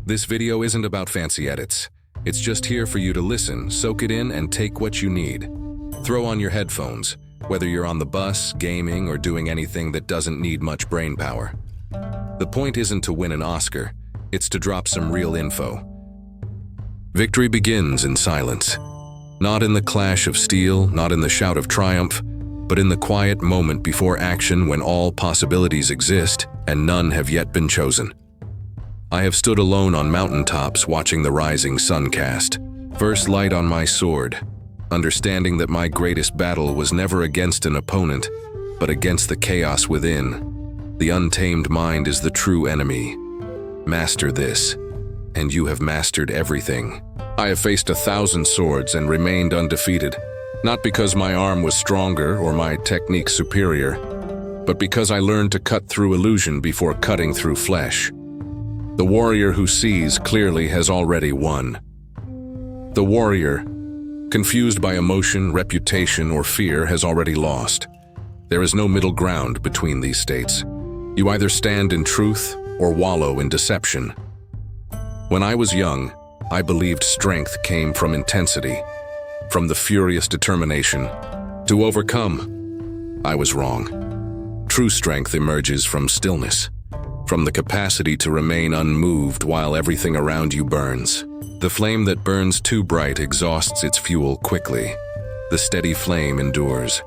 This video isn't about fancy edits. It's just here for you to listen, soak it in, and take what you need. Throw on your headphones, whether you're on the bus, gaming, or doing anything that doesn't need much brain power. The point isn't to win an Oscar, it's to drop some real info. Victory begins in silence. Not in the clash of steel, not in the shout of triumph, but in the quiet moment before action when all possibilities exist and none have yet been chosen. I have stood alone on mountaintops watching the rising sun cast, first light on my sword, understanding that my greatest battle was never against an opponent, but against the chaos within. The untamed mind is the true enemy. Master this, and you have mastered everything. I have faced 1,000 swords and remained undefeated, not because my arm was stronger or my technique superior, but because I learned to cut through illusion before cutting through flesh. The warrior who sees clearly has already won. The warrior, confused by emotion, reputation, or fear, has already lost. There is no middle ground between these states. You either stand in truth or wallow in deception. When I was young, I believed strength came from intensity, from the furious determination to overcome. I was wrong. True strength emerges from stillness, from the capacity to remain unmoved while everything around you burns. The flame that burns too bright exhausts its fuel quickly. The steady flame endures.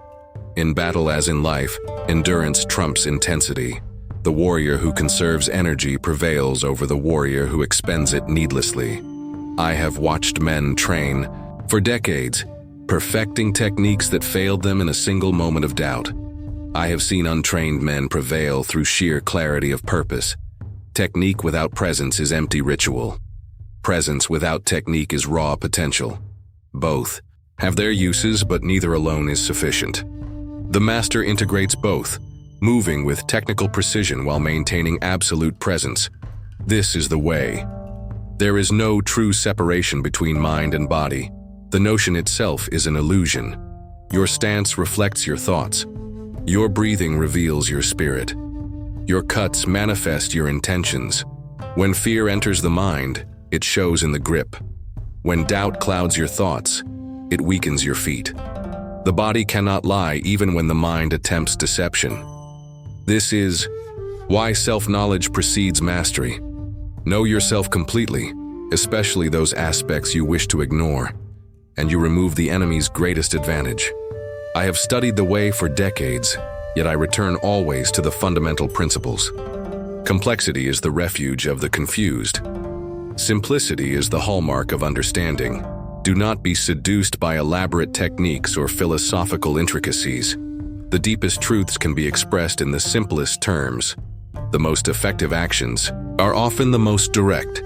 In battle as in life, endurance trumps intensity. The warrior who conserves energy prevails over the warrior who expends it needlessly. I have watched men train for decades, perfecting techniques that failed them in a single moment of doubt. I have seen untrained men prevail through sheer clarity of purpose. Technique without presence is empty ritual. Presence without technique is raw potential. Both have their uses, but neither alone is sufficient. The master integrates both, moving with technical precision while maintaining absolute presence. This is the way. There is no true separation between mind and body. The notion itself is an illusion. Your stance reflects your thoughts. Your breathing reveals your spirit. Your cuts manifest your intentions. When fear enters the mind, it shows in the grip. When doubt clouds your thoughts, it weakens your feet. The body cannot lie even when the mind attempts deception. This is why self-knowledge precedes mastery. Know yourself completely, especially those aspects you wish to ignore, and you remove the enemy's greatest advantage. I have studied the way for decades, yet I return always to the fundamental principles. Complexity is the refuge of the confused. Simplicity is the hallmark of understanding. Do not be seduced by elaborate techniques or philosophical intricacies. The deepest truths can be expressed in the simplest terms. The most effective actions are often the most direct.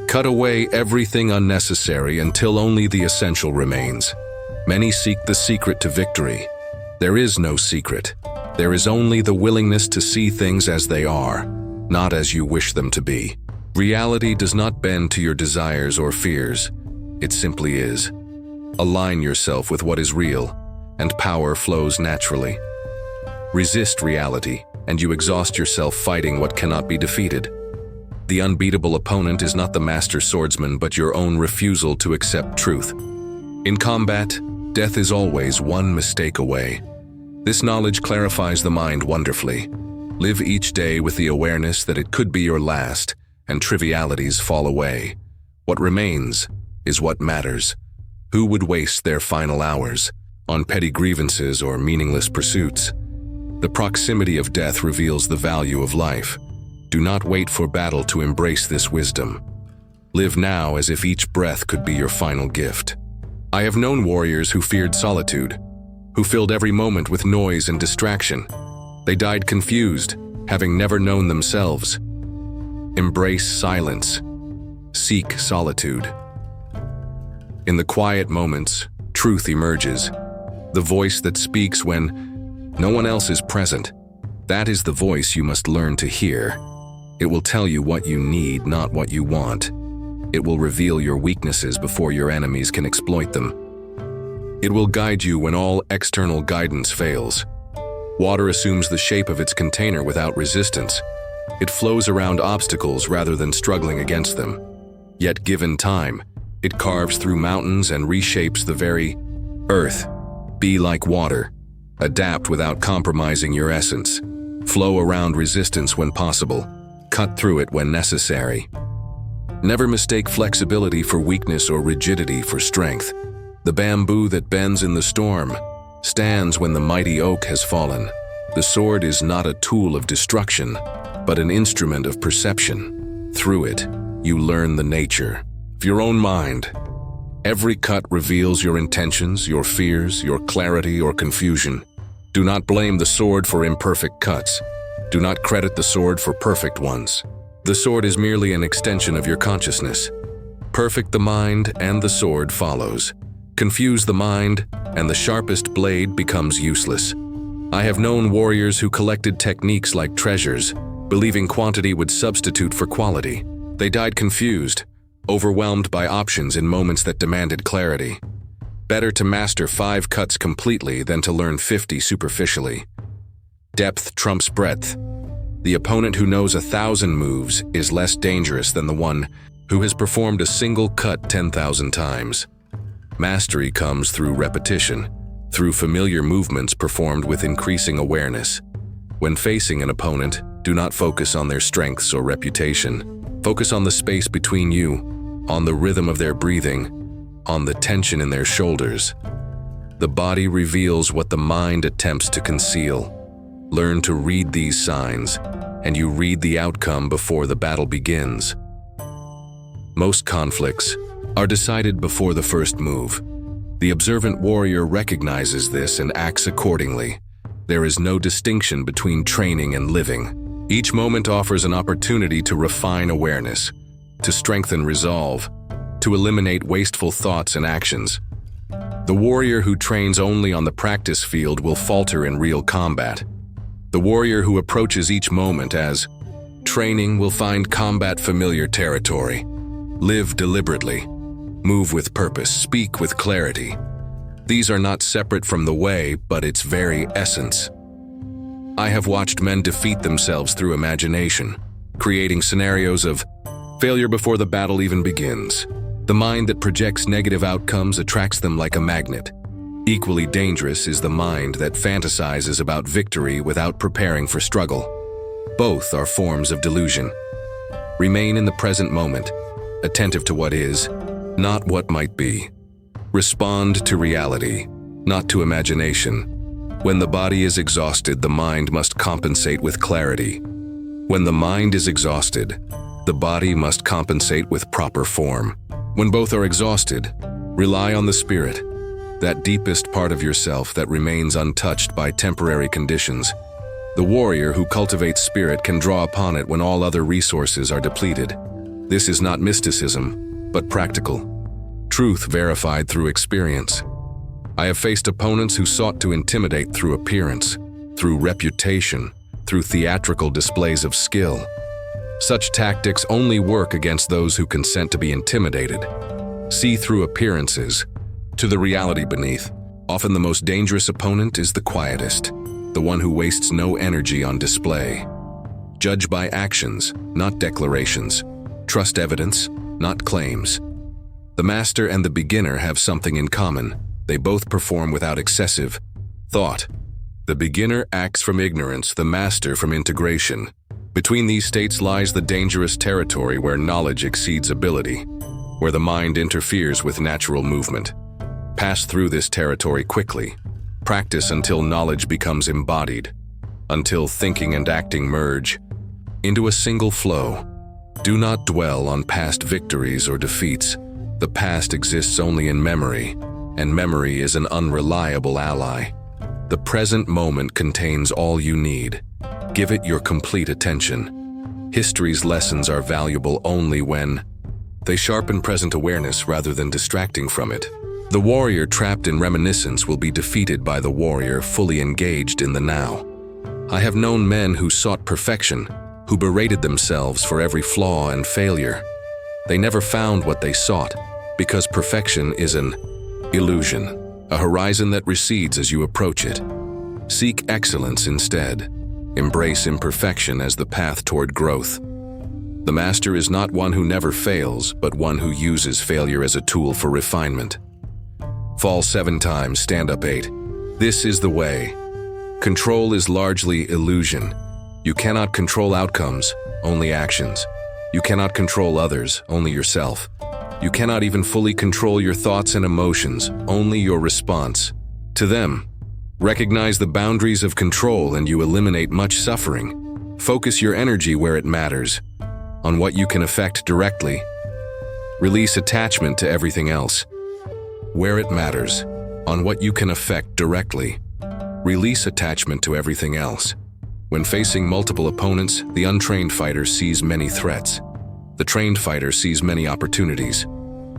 Cut away everything unnecessary until only the essential remains. Many seek the secret to victory. There is no secret. There is only the willingness to see things as they are, not as you wish them to be. Reality does not bend to your desires or fears. It simply is. Align yourself with what is real, and power flows naturally. Resist reality, and you exhaust yourself fighting what cannot be defeated. The unbeatable opponent is not the master swordsman, but your own refusal to accept truth. In combat, death is always one mistake away. This knowledge clarifies the mind wonderfully. Live each day with the awareness that it could be your last, and trivialities fall away. What remains is what matters. Who would waste their final hours on petty grievances or meaningless pursuits? The proximity of death reveals the value of life. Do not wait for battle to embrace this wisdom. Live now as if each breath could be your final gift. I have known warriors who feared solitude, who filled every moment with noise and distraction. They died confused, having never known themselves. Embrace silence. Seek solitude. In the quiet moments, truth emerges. The voice that speaks when no one else is present. That is the voice you must learn to hear. It will tell you what you need, not what you want. It will reveal your weaknesses before your enemies can exploit them. It will guide you when all external guidance fails. Water assumes the shape of its container without resistance. It flows around obstacles rather than struggling against them. Yet given time, it carves through mountains and reshapes the very earth. Be like water. Adapt without compromising your essence. Flow around resistance when possible. Cut through it when necessary. Never mistake flexibility for weakness or rigidity for strength. The bamboo that bends in the storm stands when the mighty oak has fallen. The sword is not a tool of destruction, but an instrument of perception. Through it, you learn the nature of your own mind. Every cut reveals your intentions, your fears, your clarity or confusion. Do not blame the sword for imperfect cuts. Do not credit the sword for perfect ones. The sword is merely an extension of your consciousness. Perfect the mind and the sword follows. Confuse the mind, and the sharpest blade becomes useless. I have known warriors who collected techniques like treasures, believing quantity would substitute for quality. They died confused, overwhelmed by options in moments that demanded clarity. Better to master 5 cuts completely than to learn 50 superficially. Depth trumps breadth. The opponent who knows 1,000 moves is less dangerous than the one who has performed a single cut 10,000 times. Mastery comes through repetition, through familiar movements performed with increasing awareness. When facing an opponent, do not focus on their strengths or reputation. Focus on the space between you, on the rhythm of their breathing, on the tension in their shoulders. The body reveals what the mind attempts to conceal. Learn to read these signs, and you read the outcome before the battle begins. Most conflicts are decided before the first move. The observant warrior recognizes this and acts accordingly. There is no distinction between training and living. Each moment offers an opportunity to refine awareness, to strengthen resolve, to eliminate wasteful thoughts and actions. The warrior who trains only on the practice field will falter in real combat. The warrior who approaches each moment as training will find combat familiar territory. Live deliberately. Move with purpose, speak with clarity. These are not separate from the way, but its very essence. I have watched men defeat themselves through imagination, creating scenarios of failure before the battle even begins. The mind that projects negative outcomes attracts them like a magnet. Equally dangerous is the mind that fantasizes about victory without preparing for struggle. Both are forms of delusion. Remain in the present moment, attentive to what is, not what might be. Respond to reality, not to imagination. When the body is exhausted, the mind must compensate with clarity. When the mind is exhausted, the body must compensate with proper form. When both are exhausted, rely on the spirit, that deepest part of yourself that remains untouched by temporary conditions. The warrior who cultivates spirit can draw upon it when all other resources are depleted. This is not mysticism, but practical. Truth verified through experience. I have faced opponents who sought to intimidate through appearance, through reputation, through theatrical displays of skill. Such tactics only work against those who consent to be intimidated. See through appearances to the reality beneath. Often the most dangerous opponent is the quietest, the one who wastes no energy on display. Judge by actions, not declarations. Trust evidence, not claims. The master and the beginner have something in common. They both perform without excessive thought. The beginner acts from ignorance, the master from integration. Between these states lies the dangerous territory where knowledge exceeds ability, where the mind interferes with natural movement. Pass through this territory quickly. Practice until knowledge becomes embodied, until thinking and acting merge into a single flow. Do not dwell on past victories or defeats. The past exists only in memory, and memory is an unreliable ally. The present moment contains all you need. Give it your complete attention. History's lessons are valuable only when they sharpen present awareness rather than distracting from it. The warrior trapped in reminiscence will be defeated by the warrior fully engaged in the now. I have known men who sought perfection, who berated themselves for every flaw and failure. They never found what they sought, because perfection is an illusion, a horizon that recedes as you approach it. Seek excellence instead. Embrace imperfection as the path toward growth. The master is not one who never fails, but one who uses failure as a tool for refinement. Fall 7 times, stand up 8. This is the way. Control is largely illusion. You cannot control outcomes, only actions. You cannot control others, only yourself. You cannot even fully control your thoughts and emotions, only your response to them. Recognize the boundaries of control and you eliminate much suffering. Focus your energy where it matters, on what you can affect directly. Release attachment to everything else. Where it matters, on what you can affect directly. Release attachment to everything else. When facing multiple opponents, the untrained fighter sees many threats. The trained fighter sees many opportunities.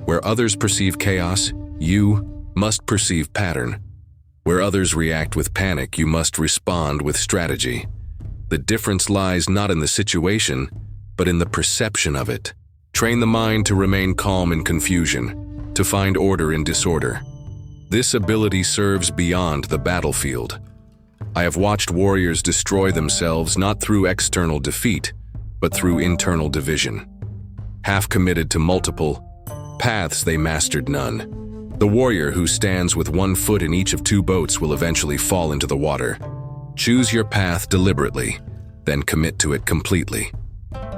Where others perceive chaos, you must perceive pattern. Where others react with panic, you must respond with strategy. The difference lies not in the situation, but in the perception of it. Train the mind to remain calm in confusion, to find order in disorder. This ability serves beyond the battlefield. I have watched warriors destroy themselves not through external defeat, but through internal division. Half committed to multiple paths, they mastered none. The warrior who stands with one foot in each of 2 boats will eventually fall into the water. Choose your path deliberately, then commit to it completely.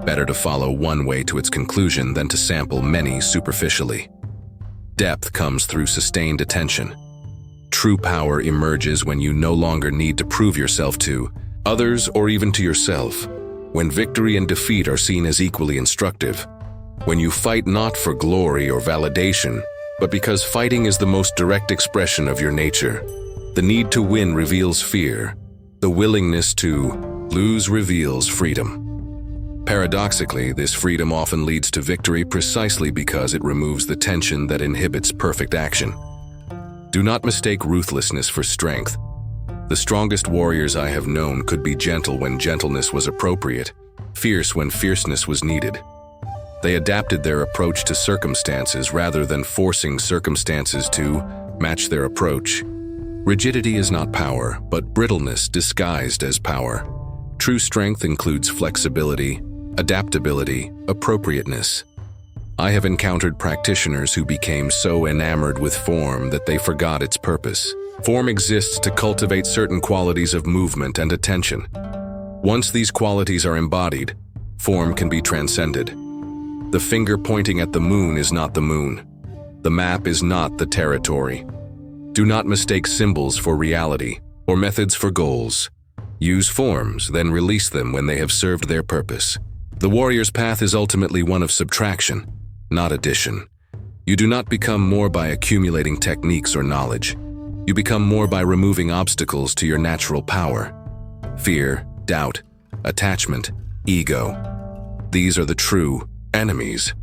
Better to follow one way to its conclusion than to sample many superficially. Depth comes through sustained attention. True power emerges when you no longer need to prove yourself to others or even to yourself. When victory and defeat are seen as equally instructive. When you fight not for glory or validation, but because fighting is the most direct expression of your nature. The need to win reveals fear. The willingness to lose reveals freedom. Paradoxically, this freedom often leads to victory precisely because it removes the tension that inhibits perfect action. Do not mistake ruthlessness for strength. The strongest warriors I have known could be gentle when gentleness was appropriate, fierce when fierceness was needed. They adapted their approach to circumstances rather than forcing circumstances to match their approach. Rigidity is not power, but brittleness disguised as power. True strength includes flexibility, adaptability, appropriateness. I have encountered practitioners who became so enamored with form that they forgot its purpose. Form exists to cultivate certain qualities of movement and attention. Once these qualities are embodied, form can be transcended. The finger pointing at the moon is not the moon. The map is not the territory. Do not mistake symbols for reality or methods for goals. Use forms, then release them when they have served their purpose. The warrior's path is ultimately one of subtraction, not addition. You do not become more by accumulating techniques or knowledge. You become more by removing obstacles to your natural power. Fear, doubt, attachment, ego. These are the true enemies.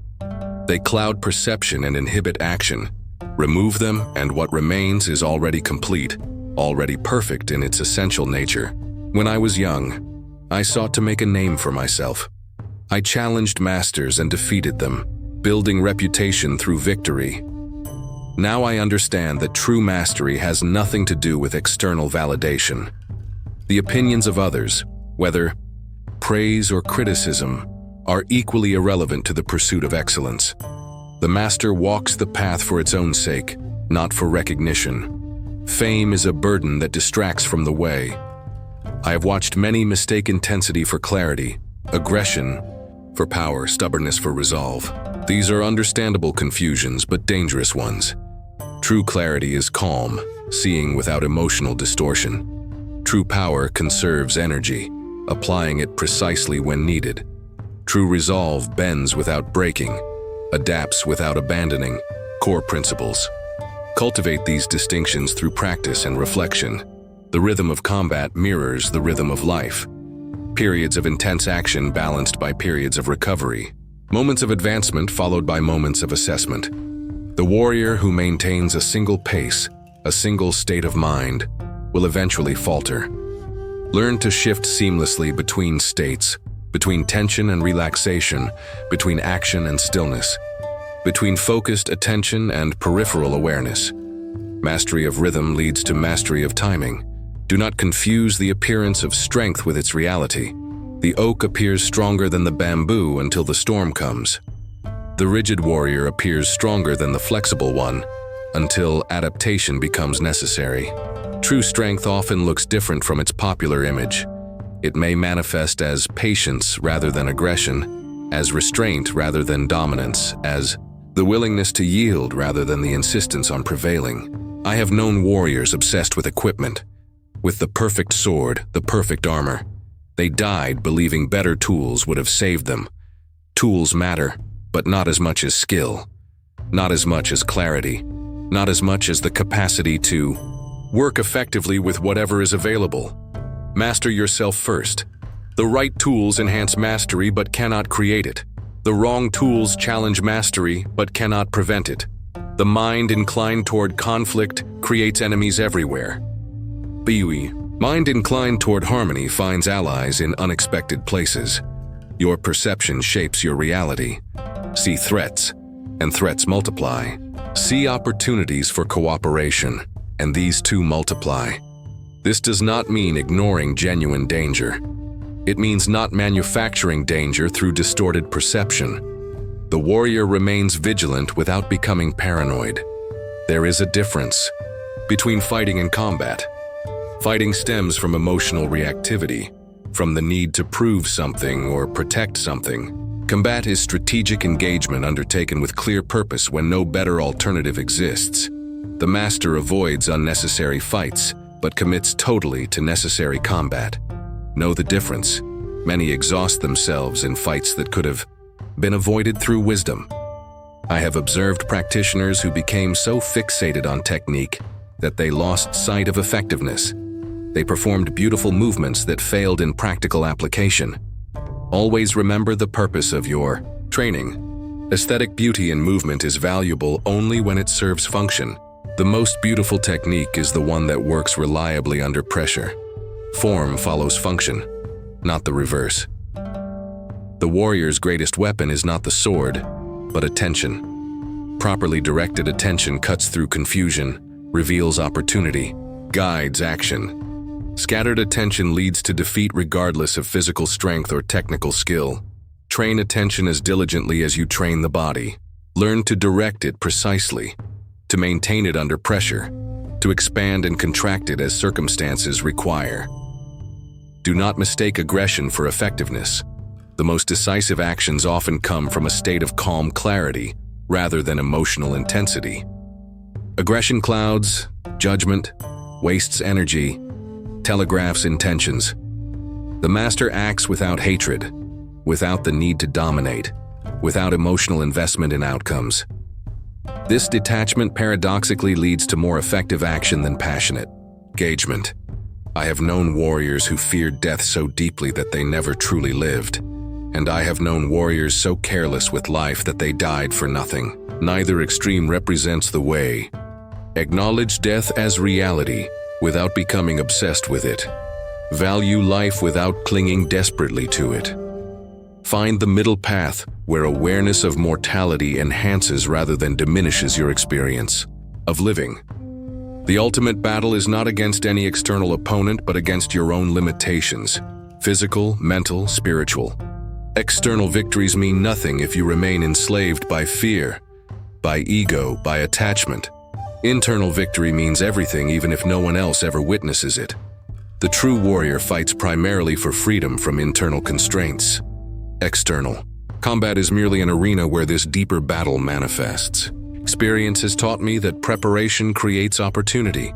They cloud perception and inhibit action. Remove them, and what remains is already complete, already perfect in its essential nature. When I was young, I sought to make a name for myself. I challenged masters and defeated them, building reputation through victory. Now I understand that true mastery has nothing to do with external validation. The opinions of others, whether praise or criticism, are equally irrelevant to the pursuit of excellence. The master walks the path for its own sake, not for recognition. Fame is a burden that distracts from the way. I have watched many mistake intensity for clarity, aggression for power, stubbornness for resolve. These are understandable confusions, but dangerous ones. True clarity is calm, seeing without emotional distortion. True power conserves energy, applying it precisely when needed. True resolve bends without breaking, adapts without abandoning core principles. Cultivate these distinctions through practice and reflection. The rhythm of combat mirrors the rhythm of life. Periods of intense action balanced by periods of recovery. Moments of advancement followed by moments of assessment. The warrior who maintains a single pace, a single state of mind, will eventually falter. Learn to shift seamlessly between states, between tension and relaxation, between action and stillness, between focused attention and peripheral awareness. Mastery of rhythm leads to mastery of timing. Do not confuse the appearance of strength with its reality. The oak appears stronger than the bamboo until the storm comes. The rigid warrior appears stronger than the flexible one until adaptation becomes necessary. True strength often looks different from its popular image. It may manifest as patience rather than aggression, as restraint rather than dominance, as the willingness to yield rather than the insistence on prevailing. I have known warriors obsessed with equipment, with the perfect sword, the perfect armor. They died believing better tools would have saved them. Tools matter, but not as much as skill, not as much as clarity, not as much as the capacity to work effectively with whatever is available. Master yourself first. The right tools enhance mastery but cannot create it. The wrong tools challenge mastery but cannot prevent it. The mind inclined toward conflict creates enemies everywhere. Mind inclined toward harmony finds allies in unexpected places. Your perception shapes your reality. See threats, and threats multiply. See opportunities for cooperation, and these too multiply. This does not mean ignoring genuine danger. It means not manufacturing danger through distorted perception. The warrior remains vigilant without becoming paranoid. There is a difference between fighting and combat. Fighting stems from emotional reactivity, from the need to prove something or protect something. Combat is strategic engagement undertaken with clear purpose when no better alternative exists. The master avoids unnecessary fights, but commits totally to necessary combat. Know the difference. Many exhaust themselves in fights that could have been avoided through wisdom. I have observed practitioners who became so fixated on technique that they lost sight of effectiveness. They performed beautiful movements that failed in practical application. Always remember the purpose of your training. Aesthetic beauty in movement is valuable only when it serves function. The most beautiful technique is the one that works reliably under pressure. Form follows function, not the reverse. The warrior's greatest weapon is not the sword, but attention. Properly directed attention cuts through confusion, reveals opportunity, guides action. Scattered attention leads to defeat regardless of physical strength or technical skill. Train attention as diligently as you train the body. Learn to direct it precisely, to maintain it under pressure, to expand and contract it as circumstances require. Do not mistake aggression for effectiveness. The most decisive actions often come from a state of calm clarity rather than emotional intensity. Aggression clouds judgment, wastes energy, telegraphs intentions. The master acts without hatred, without the need to dominate, without emotional investment in outcomes. This detachment paradoxically leads to more effective action than passionate engagement. I have known warriors who feared death so deeply that they never truly lived, and I have known warriors so careless with life that they died for nothing. Neither extreme represents the way. Acknowledge death as reality without becoming obsessed with it. Value life without clinging desperately to it. Find the middle path where awareness of mortality enhances rather than diminishes your experience of living. The ultimate battle is not against any external opponent but against your own limitations, physical, mental, spiritual. External victories mean nothing if you remain enslaved by fear, by ego, by attachment. Internal victory means everything even if no one else ever witnesses it. The true warrior fights primarily for freedom from internal constraints. External. Combat is merely an arena where this deeper battle manifests. Experience has taught me that preparation creates opportunity.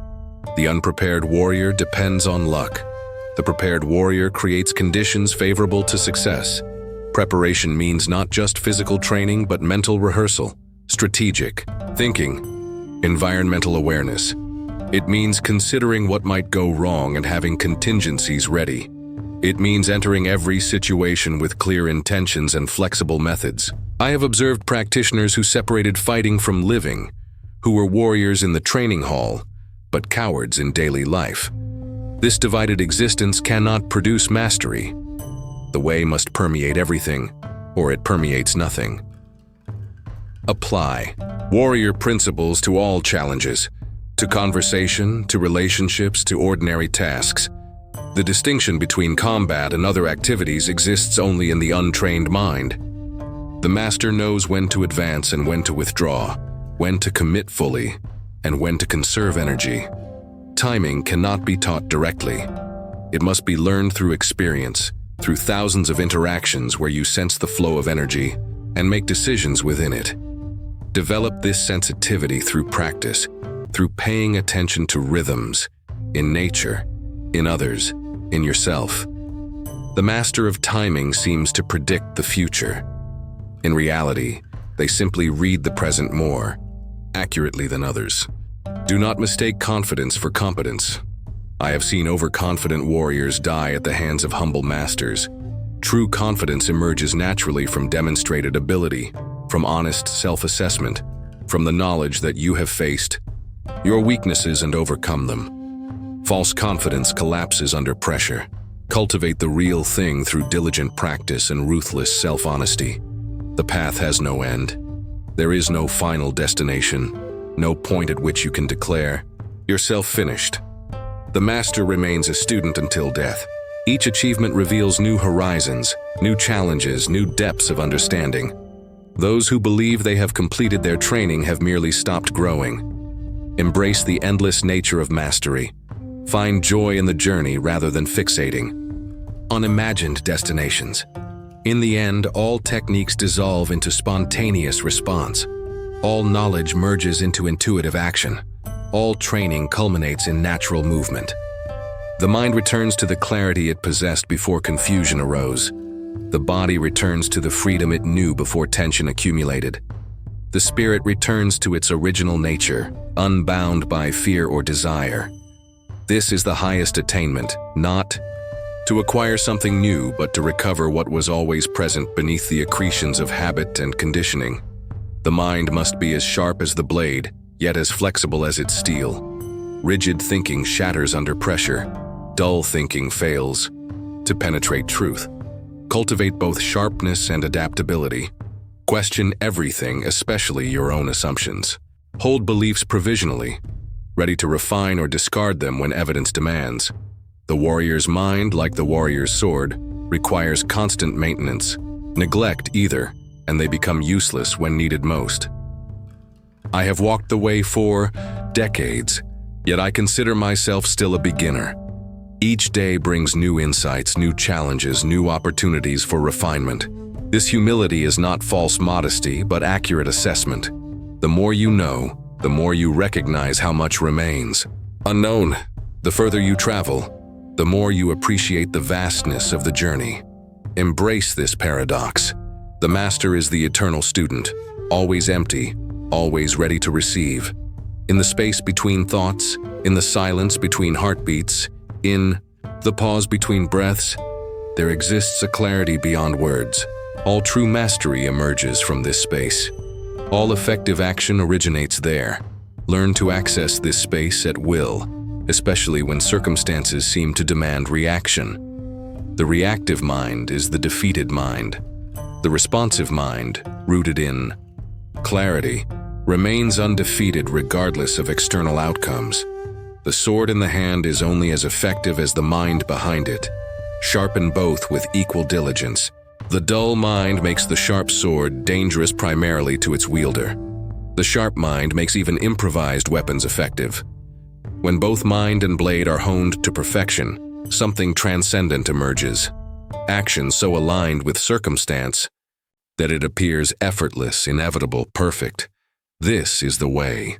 The unprepared warrior depends on luck. The prepared warrior creates conditions favorable to success. Preparation means not just physical training but mental rehearsal, strategic thinking, environmental awareness. It means considering what might go wrong and having contingencies ready. It means entering every situation with clear intentions and flexible methods. I have observed practitioners who separated fighting from living, who were warriors in the training hall, but cowards in daily life. This divided existence cannot produce mastery. The way must permeate everything, or it permeates nothing. Apply warrior principles to all challenges, to conversation, to relationships, to ordinary tasks. The distinction between combat and other activities exists only in the untrained mind. The master knows when to advance and when to withdraw, when to commit fully, and when to conserve energy. Timing cannot be taught directly. It must be learned through experience, through thousands of interactions where you sense the flow of energy and make decisions within it. Develop this sensitivity through practice, through paying attention to rhythms, in nature, in others, in yourself. The master of timing seems to predict the future. In reality, they simply read the present more accurately than others. Do not mistake confidence for competence. I have seen overconfident warriors die at the hands of humble masters. True confidence emerges naturally from demonstrated ability, from honest self-assessment, from the knowledge that you have faced your weaknesses and overcome them. False confidence collapses under pressure. Cultivate the real thing through diligent practice and ruthless self-honesty. The path has no end. There is no final destination, no point at which you can declare yourself finished. The master remains a student until death. Each achievement reveals new horizons, new challenges, new depths of understanding. Those who believe they have completed their training have merely stopped growing. Embrace the endless nature of mastery. Find joy in the journey rather than fixating on imagined destinations. In the end, all techniques dissolve into spontaneous response. All knowledge merges into intuitive action. All training culminates in natural movement. The mind returns to the clarity it possessed before confusion arose. The body returns to the freedom it knew before tension accumulated. The spirit returns to its original nature, unbound by fear or desire. This is the highest attainment, not to acquire something new, but to recover what was always present beneath the accretions of habit and conditioning. The mind must be as sharp as the blade, yet as flexible as its steel. Rigid thinking shatters under pressure. Dull thinking fails to penetrate truth. Cultivate both sharpness and adaptability. Question everything, especially your own assumptions. Hold beliefs provisionally, ready to refine or discard them when evidence demands. The warrior's mind, like the warrior's sword, requires constant maintenance. Neglect either, and they become useless when needed most. I have walked the way for decades, yet I consider myself still a beginner. Each day brings new insights, new challenges, new opportunities for refinement. This humility is not false modesty, but accurate assessment. The more you know, the more you recognize how much remains unknown. The further you travel, the more you appreciate the vastness of the journey. Embrace this paradox. The master is the eternal student, always empty, always ready to receive. In the space between thoughts, in the silence between heartbeats, in the pause between breaths, there exists a clarity beyond words. All true mastery emerges from this space. All effective action originates there. Learn to access this space at will, especially when circumstances seem to demand reaction. The reactive mind is the defeated mind. The responsive mind, rooted in clarity, remains undefeated regardless of external outcomes. The sword in the hand is only as effective as the mind behind it. Sharpen both with equal diligence. The dull mind makes the sharp sword dangerous primarily to its wielder. The sharp mind makes even improvised weapons effective. When both mind and blade are honed to perfection, something transcendent emerges. Action so aligned with circumstance that it appears effortless, inevitable, perfect. This is the way.